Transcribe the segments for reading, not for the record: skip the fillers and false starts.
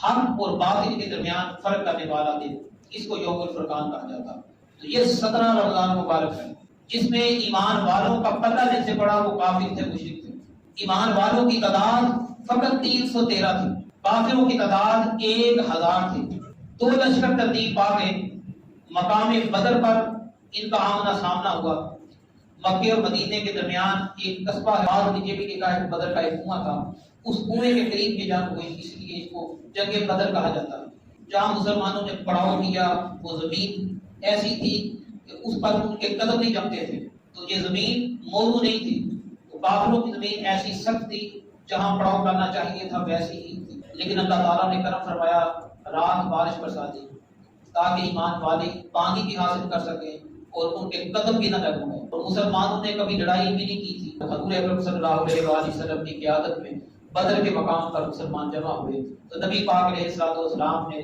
حق اور باطل کے درمیان فرق کرنے والا دن، اس کو یوم الفرقان کہا جاتا۔ تو یہ 17 رمضان مبارک ہے جس میں ایمان والوں کا پتہ جن سے پڑا وہ کافر تھے، مشرک تھے۔ ایمان والوں کی تعداد فقط 313 تھی، کافروں کی تعداد 1000 تھی۔ 2 لشکر ترتیب پا گئے، مقام بدر پر ان کا آمنا سامنا ہوا۔ مکے اور مدینے کے درمیان ایک قصبہ ہے، بعض نیچے بھی لکھا ہے بدر کا ایک کنواں تھا، اس کنویں کے قریب یہ جنگ ہوئی، اس لیے اس کو جنگ بدر کہا جاتا ہے۔ جہاں مسلمانوں نے پڑاؤ کیا وہ زمین ایسی تھی کہ اس پر ان کے قدم نہیں جمتے تھے، تو یہ زمین موزوں نہیں تھی، تو کافروں کی زمین ایسی سخت تھی جہاں پڑاؤ کرنا چاہیے تھا ویسی ہی تھی، لیکن اللہ تعالیٰ نے کرم فرمایا، رات بارش برسا دی تاکہ ایمان والے پانی بھی حاصل کر سکیں اور ان کے قدم بھی نہ ڈگمگائیں۔ اور مسلمانوں نے کبھی لڑائی بھی نہیں کی تھی۔ حضور اکرم صلی اللہ علیہ وآلہ وسلم کی قیادت میں بدر کے مقام پر مسلمان جمع ہوئے، تو نبی پاک علیہ الصلوۃ والسلام نے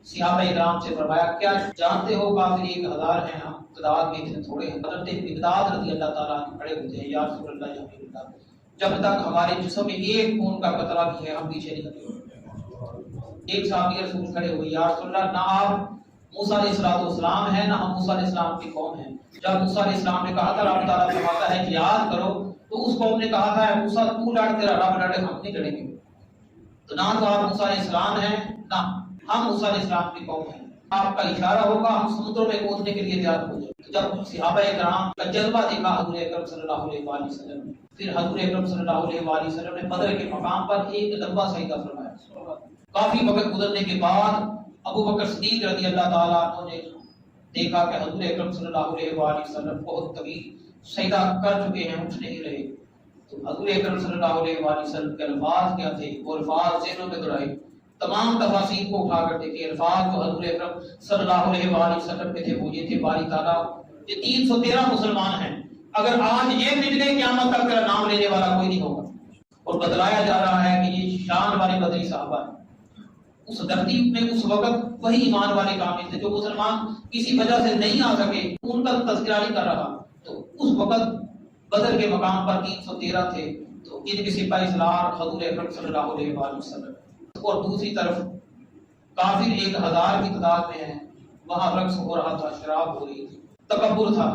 صحابہ کرام سے فرمایا، کیا جانتے ہو کافر 1000 ہیں، ہم تعداد میں اتنے تھوڑے ہیں؟ حضرت مقداد رضی اللہ تعالیٰ عنہ کھڑے ہوتے ہیں، یا رسول اللہ یا حبیب اللہ، جب تک ہمارے جسم میں ایک خون کا قطرہ بھی ہے ہم پیچھے نہیں ہٹیں۔ ایک صحابی رسول کھڑے ہوئے، یا رسول اللہ، نہ آپ موسیٰ علیہ السلام ہیں نہ ہم موسیٰ علیہ السلام کی قوم ہیں۔ جب موسیٰ علیہ السلام نے کہا تھا رب تعالیٰ فرماتا ہے جہاد کرو، تو اس قوم نے کہا تھا موسیٰ تو لڑ، تیرا رب لڑے، ہم نہیں لڑیں گے۔ تو نہ تو آپ موسیٰ علیہ السلام ہیں نہ ہم موسیٰ علیہ السلام کی قوم ہیں، آپ کا اشارہ ہوگا ہم سمندروں میں کودنے کے لیے تیار ہو جائیں۔ تو جب صحابہ کرام کا جذبہ دیکھا حضور اکرم صلی اللہ علیہ وآلہ وسلم نے، پھر حضور اکرم صلی اللہ علیہ وآلہ وسلم نے بدر کے مقام پر ایک لمبا سجدہ فرمایا۔ کافی وقت گزرنے کے بعد ابو بکر صدیق رضی اللہ تعالیٰ عنہ نے دیکھا کہ حضور اکرم صلی اللہ علیہ وآلہ وسلم بہت طویل سجدہ کر چکے ہیں، اٹھ نہیں رہے۔ تو حضور اکرم صلی اللہ علیہ وآلہ وسلم کے الفاظ کیا تھے، وہ الفاظ ذہنوں میں دوہرائے، تمام تفاصیل کو اٹھا کر دیکھے۔ الفاظ جو حضور اکرم صلی اللہ علیہ وآلہ وسلم کے تھے وہ یہ تھے، باری تعالیٰ یہ 313 مسلمان ہیں، اگر آج یہ مل گئے قیامت تک تیرا نام لینے والا کوئی نہیں ہوگا۔ اور بتلایا جا رہا ہے کہ یہ شان والے بدری صحابہ ہیں۔ اس دھرتی میں اس وقت وہی ایمان والے کامل تھے، جو مسلمان کسی وجہ سے نہیں آ سکے ان کا تذکرہ نہیں کر رہا۔ تو اس وقت بدر کے مقام پر 313 تھے، تو ان کے سپاہی سالار حضور اکرم صلی اللہ علیہ وآلہ وسلم، اور دوسری طرف کافر 1000 کی تعداد میں ہیں، وہاں رقص ہو رہا تھا، شراب ہو رہی تھی، تکبر تھا،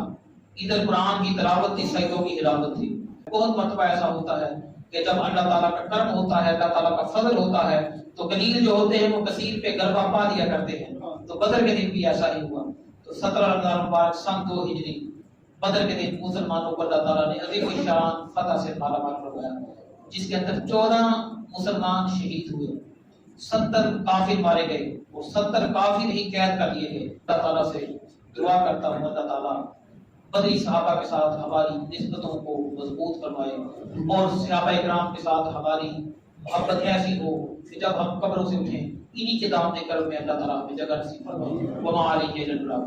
ادھر قرآن کی تلاوت تھی، سجدوں کی ہلاوت تھی۔ بہت مرتبہ ایسا ہوتا ہے کہ جب اللہ تعالیٰ کا کرم ہوتا ہے، اللہ تعالیٰ کا فضل ہوتا ہے، تو قلیل جو ہوتے ہیں وہ کثیر پہ غلبہ پا دیا کرتے ہیں۔ تو بدر کے دن بھی ایسا ہی ہوا۔ تو 17 رمضان مبارک سن 2 ہجری بدر کے دن مسلمانوں کو اللہ تعالیٰ نے عظیم الشان فتح سے مالا مال کروایا، جس کے اندر 14 مسلمان شہید ہوئے، 70 کافر مارے گئے اور 70 کافر ہی قید کر لیے گئے۔ اللہ تعالیٰ سے دعا کرتا ہوں اللہ تعالیٰ بدری صحابہ کے ساتھ ہماری نسبتوں کو مضبوط فرمائے، اور صحابہ کرام کے ساتھ ہماری محبت ایسی ہو کہ جب ہم قبروں سے اٹھیں انہی کے دامن کرم میں اللہ تعالیٰ ہمیں جگہ نصیب فرمائے۔ وما علیہ الا البلاغ۔